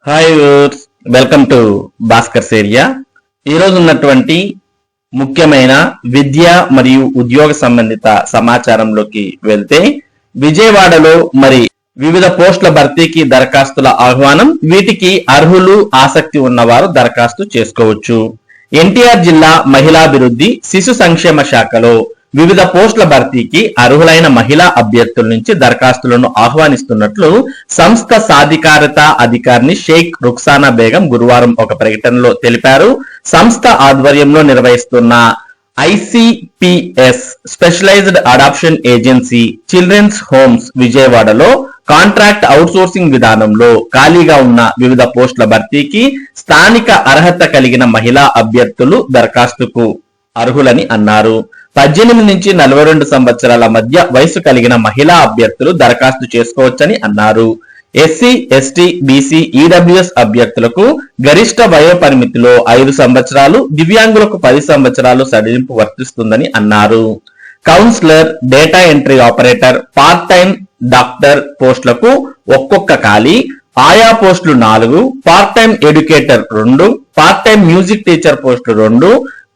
Hi viewers, welcome to Bhaskar's area. ఈరోజు ఉన్నటువంటి ముఖ్యమైన విద్య మరియు ఉద్యోగ సంబంధిత సమాచారంలోకి వెళ్తే, విజయవాడలో వివిధ పోస్టుల భర్తీకి దరఖాస్తుల ఆహ్వానం. వీటికి అర్హులు, ఆసక్తి ఉన్నవారు దరఖాస్తు చేసుకోవచ్చు. ఎన్టీఆర్ జిల్లా మహిళాభివృద్ధి శిశు సంక్షేమ శాఖలో వివిధ పోస్టుల భర్తీకి అర్హులైన మహిళా అభ్యర్థుల నుంచి దరఖాస్తులను ఆహ్వానిస్తున్నట్లు సంస్థ సాధికారత అధికారిని షేక్ రుక్సానా బేగం గురువారం ఒక ప్రకటనలో తెలిపారు. సంస్థ ఆధ్వర్యంలో నిర్వహిస్తున్న ICPS specialized adoption agency children's homes విజయవాడలో కాంట్రాక్ట్ అవుట్సోర్సింగ్ విధానంలో ఖాళీగా ఉన్న వివిధ పోస్టుల భర్తీకి స్థానిక అర్హత కలిగిన మహిళా అభ్యర్థులు దరఖాస్తుకు అర్హులని అన్నారు. 18 నుంచి 42 సంవత్సరాల మధ్య వయసు కలిగిన మహిళా అభ్యర్థులు దరఖాస్తు చేసుకోవచ్చని అన్నారు. SC, ST, BC, EWS అభ్యర్థులకు గరిష్ట వయో పరిమితిలో 5 సంవత్సరాలు, దివ్యాంగులకు 10 సంవత్సరాలు సడలింపు వర్తిస్తుందని అన్నారు. Counsellor, data entry operator, part time doctor పోస్టులకు ఒక్కొక్క ఖాళీ. ఆయా పోస్టులు 4, part time educator 2, part time music teacher పోస్టులు 2,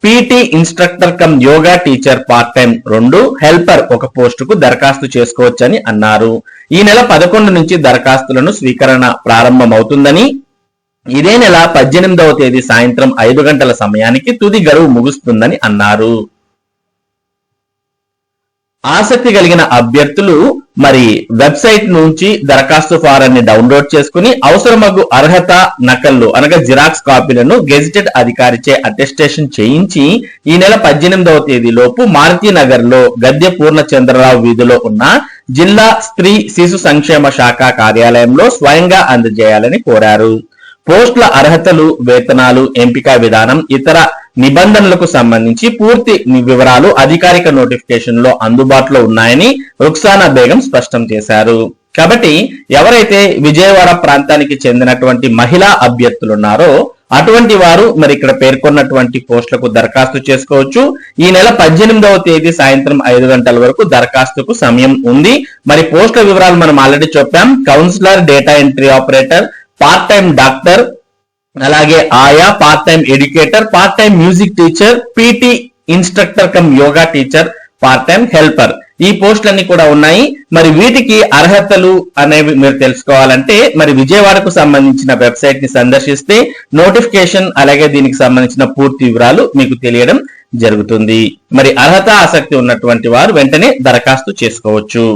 PT instructor cum yoga teacher part time 2, helper ఒక పోస్టుకు దరఖాస్తు చేసుకోవచ్చని అన్నారు. ఈ నెల 11 నుంచి దరఖాస్తులను స్వీకరణ ప్రారంభమవుతుందని, ఇదే నెల 18వ తేదీ సాయంత్రం 5 గంటల సమయానికి తుది గడువు ముగుస్తుందని అన్నారు. ఆసక్తి కలిగిన అభ్యర్థులు వెబ్సైట్ నుంచి దరఖాస్తు ఫారాన్ని డౌన్లోడ్ చేసుకుని అవసరమగు అర్హత నకళ్లు అనగా జిరాక్స్ కాపీలను గెజిటెడ్ అధికారిచే అటెస్టేషన్ చేయించి ఈ నెల 18వ తేదీలోపు మారుతీనగర్ లో గద్దె పూర్ణచంద్రరావు వీధిలో ఉన్న జిల్లా స్త్రీ శిశు సంక్షేమ శాఖ కార్యాలయంలో స్వయంగా అందజేయాలని కోరారు. పోస్టుల అర్హతలు, వేతనాలు, ఎంపిక విధానం, ఇతర నిబంధనలకు సంబంధించి పూర్తి వివరాలు అధికారిక నోటిఫికేషన్ లో అందుబాటులో ఉన్నాయని రుక్సానా బేగం స్పష్టం చేశారు. కాబట్టి ఎవరైతే విజయవాడ ప్రాంతానికి చెందినటువంటి మహిళా అభ్యర్థులు ఉన్నారో అటువంటి వారు ఇక్కడ పేర్కొన్నటువంటి పోస్టులకు దరఖాస్తు చేసుకోవచ్చు. ఈ నెల 18వ తేదీ సాయంత్రం 5 గంటల వరకు దరఖాస్తుకు సమయం ఉంది. పోస్టుల వివరాలు మనం ఆల్రెడీ చెప్పాం. Counsellor, data entry operator, part time doctor, అలాగే ఆయా, part time educator, part time music teacher, PT instructor cum yoga teacher, part time helper, ఈ పోస్టులన్నీ కూడా ఉన్నాయి. వీటికి అర్హతలు అనేవి మీరు తెలుసుకోవాలంటే విజయవాడకు సంబంధించిన వెబ్సైట్ ని సందర్శిస్తే నోటిఫికేషన్ అలాగే దీనికి సంబంధించిన పూర్తి వివరాలు మీకు తెలియడం జరుగుతుంది. అర్హత, ఆసక్తి ఉన్నటువంటి వారు వెంటనే దరఖాస్తు చేసుకోవచ్చు.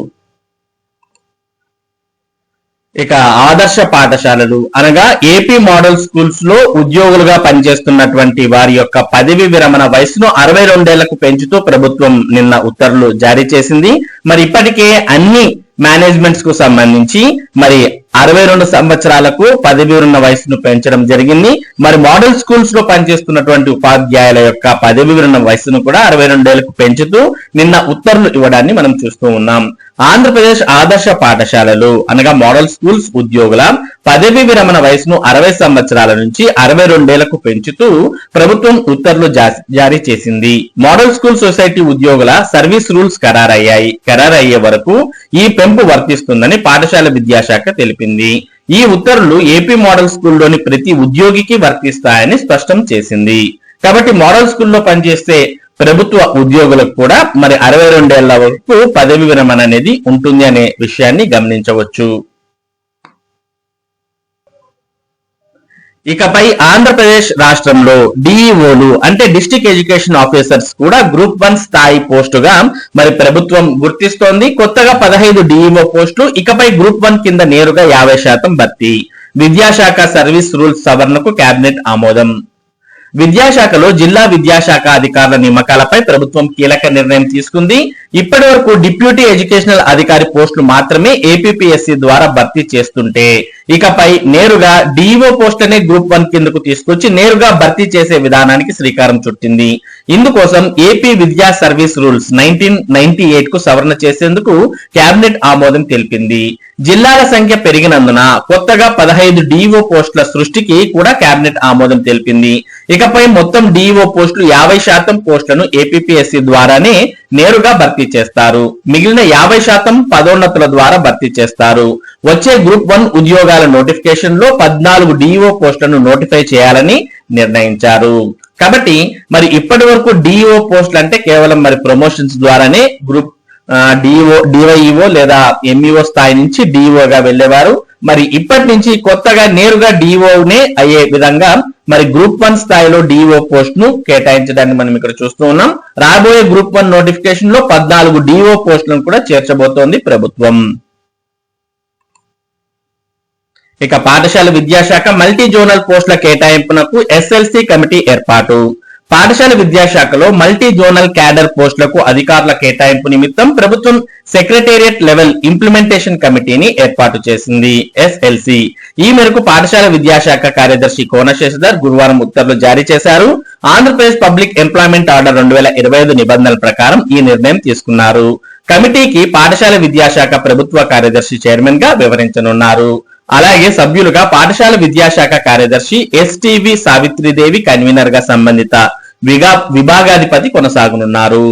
ఇక ఆదర్శ పాఠశాలలు అనగా ఏపీ మోడల్ స్కూల్స్ లో ఉద్యోగులుగా పనిచేస్తున్నటువంటి వారి యొక్క పదవి విరమణ వయసును 62 ఏళ్లకు పెంచుతూ ప్రభుత్వం నిన్న ఉత్తర్వులు జారీ చేసింది. ఇప్పటికే అన్ని మేనేజ్మెంట్స్ కు సంబంధించి 62 సంవత్సరాలకు పదవి విరమణ వయసును పెంచడం జరిగింది. మోడల్ స్కూల్స్ లో పనిచేస్తున్నటువంటి ఉపాధ్యాయుల యొక్క పదవి విరమణ వయసును కూడా 62 ఏళ్లకు పెంచుతూ నిన్న ఉత్తర్వులు ఇవ్వడాన్ని మనం చూస్తూ ఉన్నాం. ఆంధ్రప్రదేశ్ ఆదర్శ పాఠశాలలు అనగా మోడల్ స్కూల్స్ ఉద్యోగుల పదవి విరమణ వయసును 60 సంవత్సరాల నుంచి 62 ఏళ్లకు పెంచుతూ ప్రభుత్వం ఉత్తర్వులు జారీ చేసింది. మోడల్ స్కూల్ సొసైటీ ఉద్యోగుల సర్వీస్ రూల్స్ ఖరారయ్యే వరకు ఈ పెంపు వర్తిస్తుందని పాఠశాల విద్యాశాఖ తెలిపింది. ఈ ఉత్తర్వులు ఏపీ మోడల్ స్కూల్లోని ప్రతి ఉద్యోగికి వర్తిస్తాయని స్పష్టం చేసింది. కాబట్టి మోడల్ స్కూల్లో పనిచేసే ప్రభుత్వ ఉద్యోగులకు కూడా 62 ఏళ్ల వరకు పదవి విరమణ అనేది ఉంటుంది అనే విషయాన్ని గమనించవచ్చు. ఇకపై ఆంధ్రప్రదేశ్ రాష్ట్రంలో డిఈఓలు అంటే డిస్ట్రిక్ట్ ఎడ్యుకేషన్ ఆఫీసర్స్ కూడా గ్రూప్ 1 స్థాయి పోస్టుగా ప్రభుత్వం గుర్తిస్తోంది. కొత్తగా 15 డిఈఓ పోస్టులు, ఇకపై గ్రూప్ 1 కింద నేరుగా 50% భర్తీ. విద్యాశాఖ సర్వీస్ రూల్స్ సవరణకు కేబినెట్ ఆమోదం. విద్యాశాఖలో జిల్లా విద్యాశాఖ అధికారుల నియామకాలపై ప్రభుత్వం కీలక నిర్ణయం తీసుకుంది. ఇప్పటి వరకు డిప్యూటీ ఎడ్యుకేషనల్ అధికారి పోస్టులు మాత్రమే ఏపీపీఎస్సీ ద్వారా భర్తీ చేస్తుంటే ఇకపై నేరుగా డిఈఓ పోస్టులనే గ్రూప్ 1 కిందకు తీసుకొచ్చి నేరుగా భర్తీ చేసే విధానానికి శ్రీకారం చుట్టింది. ఇందుకోసం ఏపీ విద్యా సర్వీస్ రూల్స్ 1998 కు సవరణ చేసేందుకు కేబినెట్ ఆమోదం తెలిపింది. జిల్లాల సంఖ్య పెరిగినందున కొత్తగా 15 డిఓ పోస్టుల సృష్టికి కూడా కేబినెట్ ఆమోదం తెలిపింది. ఇకపై మొత్తం డిఓ పోస్టులు 50% పోస్టులను ఏపీపీఎస్సీ ద్వారానే నేరుగా భర్తీ చేస్తారు. మిగిలిన 50% పదోన్నతుల ద్వారా భర్తీ చేస్తారు. వచ్చే గ్రూప్ 1 ఉద్యోగాల నోటిఫికేషన్ లో 14 డిఓ పోస్టులను నోటిఫై చేయాలని నిర్ణయించారు. కాబట్టి మరి ఇప్పటి వరకు డిఓ పోస్టులు అంటే కేవలం మరి ప్రమోషన్స్ ద్వారానే గ్రూప్ డివైఈఓ లేదా ఎంఈఓ స్థాయి నుంచి డిఓగా వెళ్లేవారు. మరి ఇప్పటి నుంచి కొత్తగా నేరుగా డిఓనే అయ్యే విధంగా మరి గ్రూప్ 1 స్థాయిలో డిఓ పోస్ట్ ను కేటాయించడాన్ని మనం ఇక్కడ చూస్తూ ఉన్నాం. రాబోయే గ్రూప్ 1 నోటిఫికేషన్ లో 14 డిఓ పోస్టులను కూడా చేర్చబోతోంది ప్రభుత్వం. ఇక పాఠశాల విద్యాశాఖ మల్టీ జోనల్ పోస్టుల కేటాయింపునకు ఎస్ఎల్సి కమిటీ ఏర్పాటు. పాఠశాల విద్యాశాఖలో మల్టీ జోనల్ క్యాడర్ పోస్టులకు అధికారుల కేటాయింపు నిమిత్తం ప్రభుత్వం సెక్రటేరియట్ లెవెల్ ఇంప్లిమెంటేషన్ కమిటీని ఏర్పాటు చేసింది, ఎస్ఎల్సి. ఈ మేరకు పాఠశాల విద్యాశాఖ కార్యదర్శి కోన శశిధర్ గురువారం ఉత్తర్వులు జారీ చేశారు. ఆంధ్రప్రదేశ్ పబ్లిక్ ఎంప్లాయ్మెంట్ ఆర్డర్ 2025 నిబంధనల ప్రకారం ఈ నిర్ణయం తీసుకున్నారు. కమిటీకి పాఠశాల విద్యాశాఖ ప్రభుత్వ కార్యదర్శి చైర్మన్ గా వివరించనున్నారు. అలాగే సభ్యులుగా పాఠశాల విద్యాశాఖ కార్యదర్శి ఎస్టీవి సావిత్రిదేవి కన్వీనర్ గా సంబంధిత విభాగాధిపతి కొనసాగనున్నారు.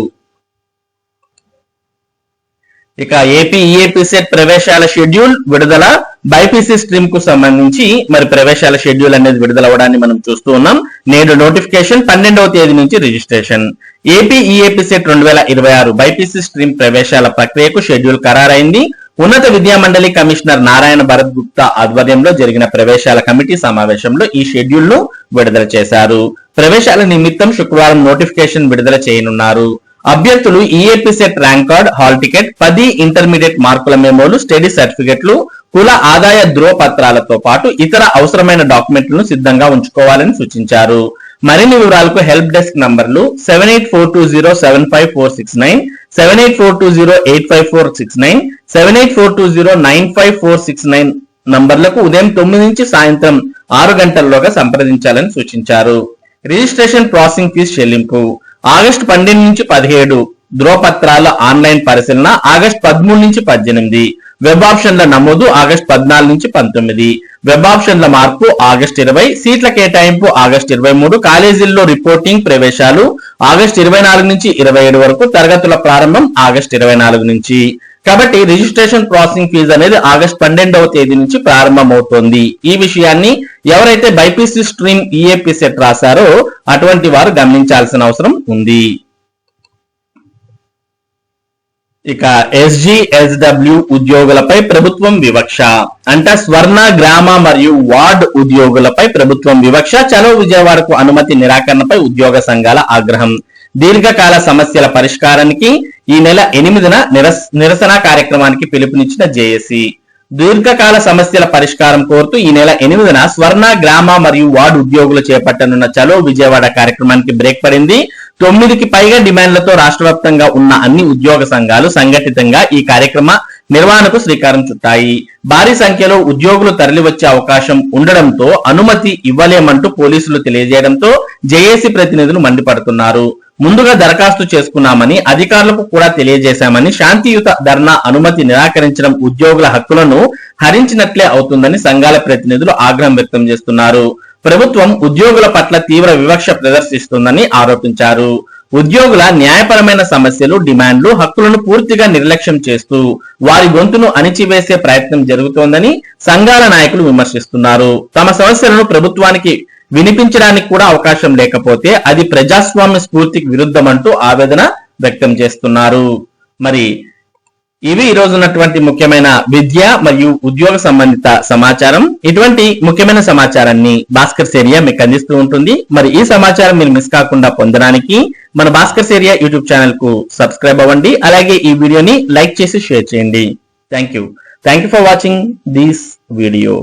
ఇక ఏపీ ఈఏపీ సెట్ ప్రవేశాల షెడ్యూల్ విడుదల. బైపీసీ స్ట్రీమ్ కు సంబంధించి మరి ప్రవేశాల షెడ్యూల్ అనేది విడుదల అవడాన్ని మనం చూస్తూ ఉన్నాం. నేడు నోటిఫికేషన్, 12వ తేదీ నుంచి registration. AP EAP CET 2026 BiPC stream ప్రవేశాల ప్రక్రియకు షెడ్యూల్ ఖరారైంది. ఉన్నత విద్యా మండలి కమిషనర్ నారాయణ భరత్ గుప్తా ఆధ్వర్యంలో జరిగిన ప్రవేశాల కమిటీ సమావేశంలో ఈ షెడ్యూల్ ను విడుదల చేశారు. ప్రవేశాల నిమిత్తం శుక్రవారం నోటిఫికేషన్ విడుదల చేయనున్నారు. అభ్యర్థులు EAP set rank card, hall ticket, 10 intermediate మార్కుల మెమోలు, స్టడీ సర్టిఫికెట్లు, కుల ఆదాయ ధ్రువపత్రాలతో పాటు ఇతర అవసరమైన డాక్యుమెంట్లను సిద్ధంగా ఉంచుకోవాలని సూచించారు. మరిన్ని వివరాలకు హెల్ప్ డెస్క్ నంబర్లు 7842075469, 7842085469, 7842095469 నంబర్లకు ఉదయం 9 నుంచి సాయంత్రం 6 గంటల్లోగా సంప్రదించాలని సూచించారు. రిజిస్ట్రేషన్ ప్రాసెసింగ్ ఫీజు చెల్లింపు ఆగస్టు 12 నుంచి 17, ధ్రువపత్రాల ఆన్లైన్ పరిశీలన ఆగస్టు 13 నుంచి 18, వెబ్ ఆప్షన్ల నమోదు ఆగస్టు 14 నుంచి 19, వెబ్ ఆప్షన్ల మార్పు ఆగస్టు 20, సీట్ల కేటాయింపు ఆగస్టు 23, కాలేజీల్లో రిపోర్టింగ్ ప్రవేశాలు ఆగస్టు 24 నుంచి 27 వరకు, తరగతుల ప్రారంభం ఆగస్టు 24 నుంచి. కాబట్టి రిజిస్ట్రేషన్ ప్రాసెసింగ్ ఫీజు అనేది ఆగస్టు 12వ తేదీ నుంచి ప్రారంభమవుతోంది. ఈ విషయాన్ని ఎవరైతే బైపీసీ స్ట్రీమ్ ఈఏపీ సెట్ రాశారో అటువంటి వారు గమనించాల్సిన అవసరం ఉంది. ఇక ఎస్జిఎస్డబ్ల్యూ ఉద్యోగులపై ప్రభుత్వం వివక్ష అంట. స్వర్ణ, గ్రామ మరియు వార్డ్ ఉద్యోగులపై ప్రభుత్వం వివక్ష. చలో విజయవాడకు అనుమతి నిరాకరణపై ఉద్యోగ సంఘాల ఆగ్రహం. దీర్ఘకాల సమస్యల పరిష్కారానికి ఈ నెల 8న నిరసన కార్యక్రమానికి పిలుపునిచ్చిన జేఏసీ. దీర్ఘకాల సమస్యల పరిష్కారం కోరుతూ ఈ నెల 8న స్వర్ణ, గ్రామ మరియు వార్డు ఉద్యోగులు చేపట్టనున్న చలో విజయవాడ కార్యక్రమానికి బ్రేక్ పడింది. 9కి పైగా డిమాండ్లతో రాష్ట్ర వ్యాప్తంగా ఉన్న అన్ని ఉద్యోగ సంఘాలు సంఘటితంగా ఈ కార్యక్రమ నిర్వహణకు శ్రీకారం చుట్టాయి. భారీ సంఖ్యలో ఉద్యోగులు తరలివచ్చే అవకాశం ఉండడంతో అనుమతి ఇవ్వలేమంటూ పోలీసులు తెలియజేయడంతో జేఏసీ ప్రతినిధులు మండిపడుతున్నారు. ముందుగా దరఖాస్తు చేసుకున్నామని, అధికారులకు కూడా తెలియజేశామని, శాంతియుత ధర్నా అనుమతి నిరాకరించడం ఉద్యోగుల హక్కులను హరించినట్లే అవుతుందని సంఘాల ప్రతినిధులు ఆగ్రహం వ్యక్తం చేస్తున్నారు. ప్రభుత్వం ఉద్యోగుల పట్ల తీవ్ర వివక్ష ప్రదర్శిస్తుందని ఆరోపించారు. ఉద్యోగుల న్యాయపరమైన సమస్యలు, డిమాండ్లు, హక్కులను పూర్తిగా నిర్లక్ష్యం చేస్తూ వారి గొంతును అణిచివేసే ప్రయత్నం జరుగుతోందని సంఘాల నాయకులు విమర్శిస్తున్నారు. తమ సమస్యలను ప్రభుత్వానికి వినిపించడానికి కూడా అవకాశం లేకపోతే అది ప్రజాస్వామ్య స్ఫూర్తికి విరుద్ధమంటూ ఆవేదన వ్యక్తం చేస్తున్నారు. మరి ఇవి ఈ రోజు ఉన్నటువంటి ముఖ్యమైన విద్య మరియు ఉద్యోగ సంబంధిత సమాచారం. ఇటువంటి ముఖ్యమైన సమాచారాన్ని భాస్కర్స్ ఏరియా మీకు అందిస్తూ ఉంటుంది. మరి ఈ సమాచారం మీరు మిస్ కాకుండా పొందడానికి మన భాస్కర్స్ ఏరియా యూట్యూబ్ ఛానల్ కు సబ్స్క్రైబ్ అవ్వండి. అలాగే ఈ వీడియోని లైక్ చేసి షేర్ చేయండి. Thank you for watching this video.